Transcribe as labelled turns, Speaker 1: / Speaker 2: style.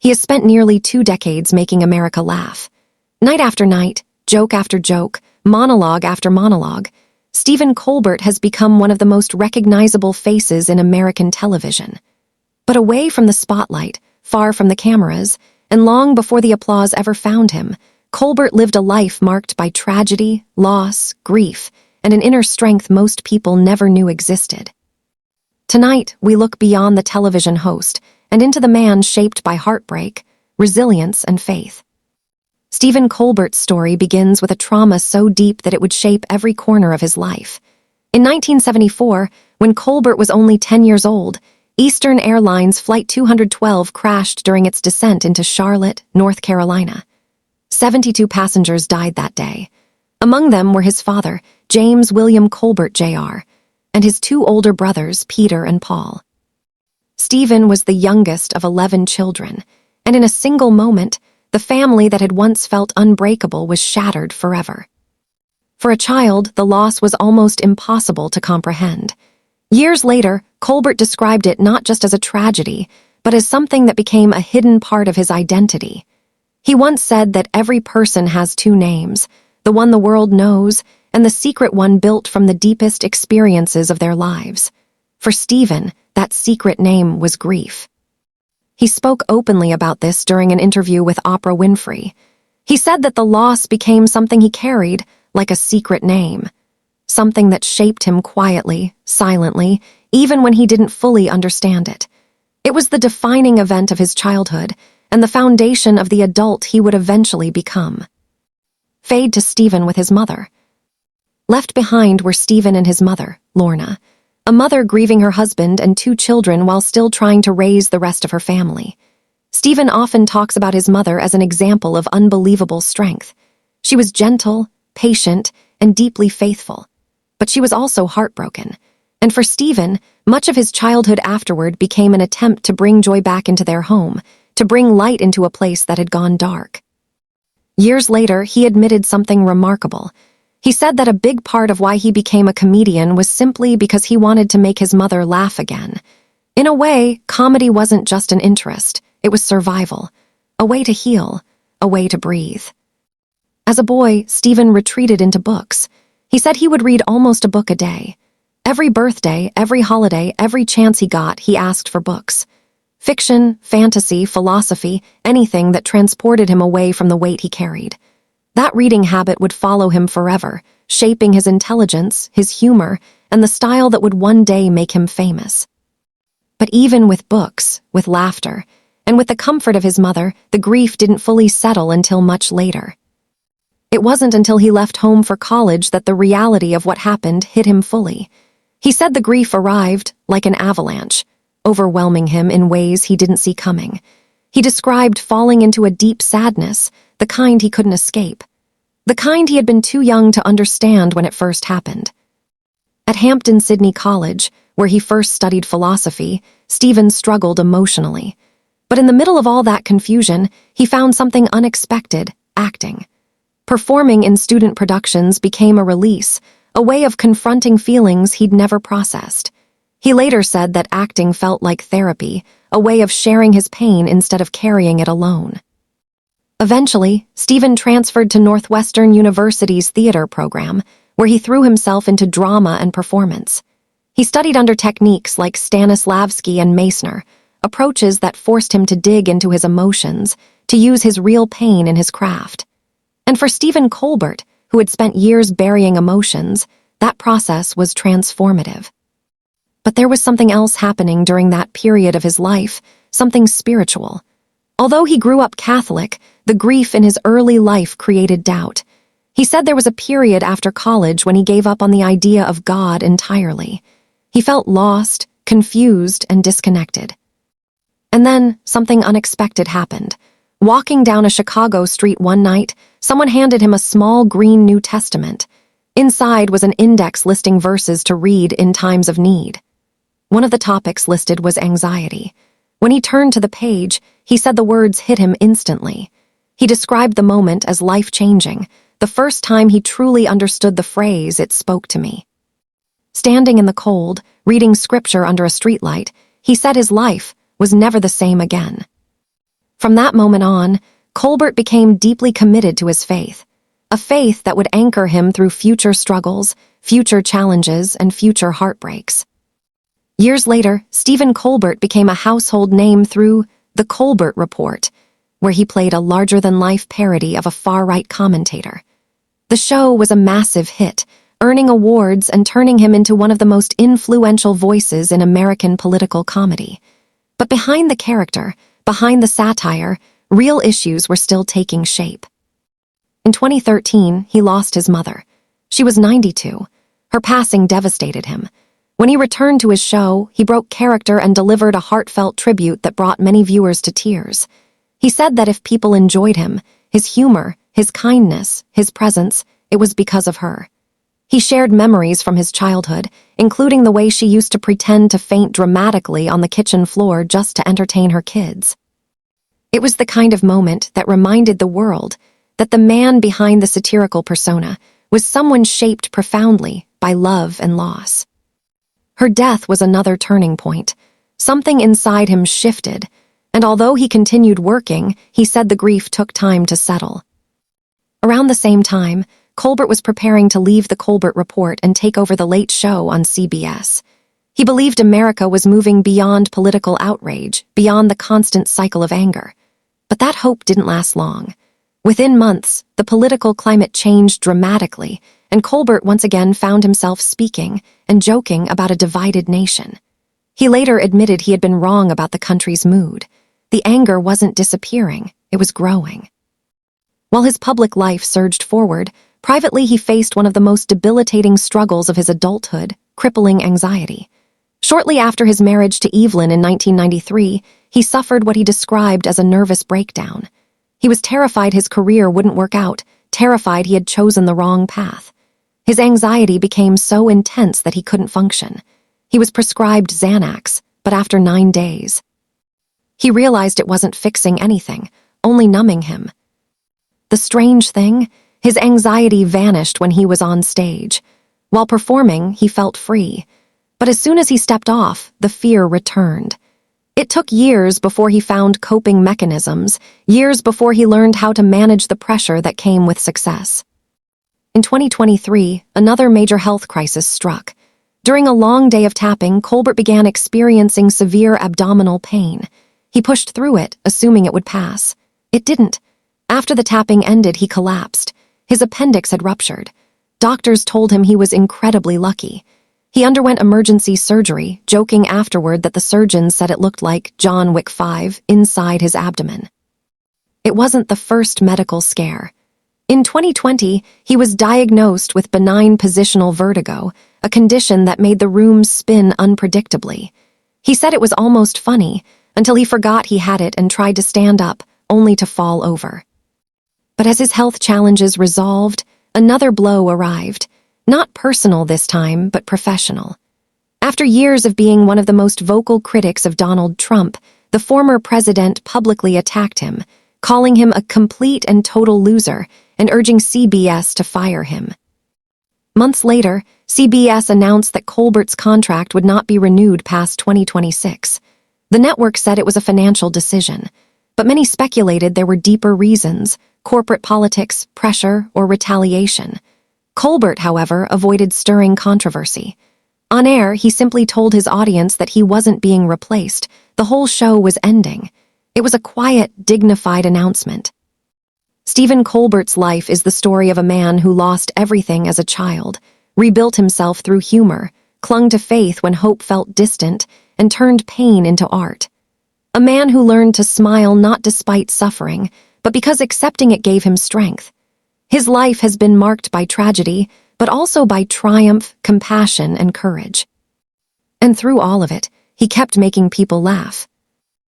Speaker 1: He has spent nearly 2 decades making America laugh. Night after night, joke after joke, monologue after monologue, Stephen Colbert has become one of the most recognizable faces in American television. But away from the spotlight, far from the cameras, and long before the applause ever found him, Colbert lived a life marked by tragedy, loss, grief, and an inner strength most people never knew existed. Tonight, we look beyond the television host and into the man shaped by heartbreak, resilience, and faith. Stephen Colbert's story begins with a trauma so deep that it would shape every corner of his life. In 1974, when Colbert was only 10 years old, Eastern Airlines Flight 212 crashed during its descent into Charlotte, North Carolina. 72 passengers died that day. Among them were his father, James William Colbert Jr., and his 2 older brothers, Peter and Paul. Stephen was the youngest of 11 children, and in a single moment, the family that had once felt unbreakable was shattered forever. For a child, the loss was almost impossible to comprehend. Years later, Colbert described it not just as a tragedy, but as something that became a hidden part of his identity. He once said that every person has 2 names, the one the world knows, and the secret one built from the deepest experiences of their lives. For Stephen, that secret name was grief. He spoke openly about this during an interview with Oprah Winfrey. He said that the loss became something he carried, like a secret name, something that shaped him quietly, silently, even when he didn't fully understand it. It was the defining event of his childhood and the foundation of the adult he would eventually become. Fade to Stephen with his mother. Left behind were Stephen and his mother, Lorna, a mother grieving her husband and 2 children while still trying to raise the rest of her family. Stephen often talks about his mother as an example of unbelievable strength. She was gentle, patient, and deeply faithful. But she was also heartbroken. And for Stephen, much of his childhood afterward became an attempt to bring joy back into their home, to bring light into a place that had gone dark. Years later, he admitted something remarkable. He said that a big part of why he became a comedian was simply because he wanted to make his mother laugh again. In a way, comedy wasn't just an interest, it was survival, a way to heal, a way to breathe. As a boy, Stephen retreated into books. He said he would read almost a book a day. Every birthday, every holiday, every chance he got, he asked for books. Fiction, fantasy, philosophy, anything that transported him away from the weight he carried. That reading habit would follow him forever, shaping his intelligence, his humor, and the style that would one day make him famous. But even with books, with laughter, and with the comfort of his mother, the grief didn't fully settle until much later. It wasn't until he left home for college that the reality of what happened hit him fully. He said the grief arrived like an avalanche, overwhelming him in ways he didn't see coming. He described falling into a deep sadness, the kind he couldn't escape. The kind he had been too young to understand when it first happened. At Hampton-Sydney College, where he first studied philosophy, Stephen struggled emotionally. But in the middle of all that confusion, he found something unexpected: acting. Performing in student productions became a release, a way of confronting feelings he'd never processed. He later said that acting felt like therapy, a way of sharing his pain instead of carrying it alone. Eventually, Stephen transferred to Northwestern University's theater program, where he threw himself into drama and performance. He studied under techniques like Stanislavski and Meissner, approaches that forced him to dig into his emotions, to use his real pain in his craft. And for Stephen Colbert, who had spent years burying emotions, that process was transformative. But there was something else happening during that period of his life, something spiritual. Although he grew up Catholic, the grief in his early life created doubt. He said there was a period after college when he gave up on the idea of God entirely. He felt lost, confused, and disconnected. And then, something unexpected happened. Walking down a Chicago street one night, someone handed him a small green New Testament. Inside was an index listing verses to read in times of need. One of the topics listed was anxiety. When he turned to the page, he said the words hit him instantly. He described the moment as life-changing, the first time he truly understood the phrase, "It spoke to me." Standing in the cold, reading scripture under a streetlight, he said his life was never the same again. From that moment on, Colbert became deeply committed to his faith, a faith that would anchor him through future struggles, future challenges, and future heartbreaks. Years later, Stephen Colbert became a household name through The Colbert Report, where he played a larger-than-life parody of a far-right commentator. The show was a massive hit, earning awards and turning him into one of the most influential voices in American political comedy. But behind the character, behind the satire, real issues were still taking shape. In 2013, he lost his mother. She was 92. Her passing devastated him. When he returned to his show, he broke character and delivered a heartfelt tribute that brought many viewers to tears. He said that if people enjoyed him, his humor, his kindness, his presence, it was because of her. He shared memories from his childhood, including the way she used to pretend to faint dramatically on the kitchen floor just to entertain her kids. It was the kind of moment that reminded the world that the man behind the satirical persona was someone shaped profoundly by love and loss. Her death was another turning point. Something inside him shifted, and although he continued working, he said the grief took time to settle. Around the same time, Colbert was preparing to leave The Colbert Report and take over The Late Show on CBS. He believed America was moving beyond political outrage, beyond the constant cycle of anger. But that hope didn't last long. Within months, the political climate changed dramatically, and Colbert once again found himself speaking and joking about a divided nation. He later admitted he had been wrong about the country's mood. The anger wasn't disappearing, it was growing. While his public life surged forward, privately he faced one of the most debilitating struggles of his adulthood, crippling anxiety. Shortly after his marriage to Evelyn in 1993, he suffered what he described as a nervous breakdown. He was terrified his career wouldn't work out, terrified he had chosen the wrong path. His anxiety became so intense that he couldn't function. He was prescribed Xanax, but after 9 days, he realized it wasn't fixing anything, only numbing him. The strange thing, his anxiety vanished when he was on stage. While performing, he felt free. But as soon as he stepped off, the fear returned. It took years before he found coping mechanisms, years before he learned how to manage the pressure that came with success. In 2023, another major health crisis struck. During a long day of tapping, Colbert began experiencing severe abdominal pain. He pushed through it, assuming it would pass. It didn't. After the tapping ended, he collapsed. His appendix had ruptured. Doctors told him he was incredibly lucky. He underwent emergency surgery, joking afterward that the surgeons said it looked like John Wick 5 inside his abdomen. It wasn't the first medical scare. In 2020, he was diagnosed with benign positional vertigo, a condition that made the room spin unpredictably. He said it was almost funny, until he forgot he had it and tried to stand up, only to fall over. But as his health challenges resolved, another blow arrived. Not personal this time, but professional. After years of being one of the most vocal critics of Donald Trump, the former president publicly attacked him, calling him a complete and total loser and urging CBS to fire him. Months later, CBS announced that Colbert's contract would not be renewed past 2026. The network said it was a financial decision, but many speculated there were deeper reasons: corporate politics, pressure, or retaliation. Colbert, however, avoided stirring controversy. On air, he simply told his audience that he wasn't being replaced. The whole show was ending. It was a quiet, dignified announcement. Stephen Colbert's life is the story of a man who lost everything as a child, rebuilt himself through humor, clung to faith when hope felt distant, and turned pain into art. A man who learned to smile not despite suffering, but because accepting it gave him strength. His life has been marked by tragedy, but also by triumph, compassion, and courage. And through all of it, he kept making people laugh.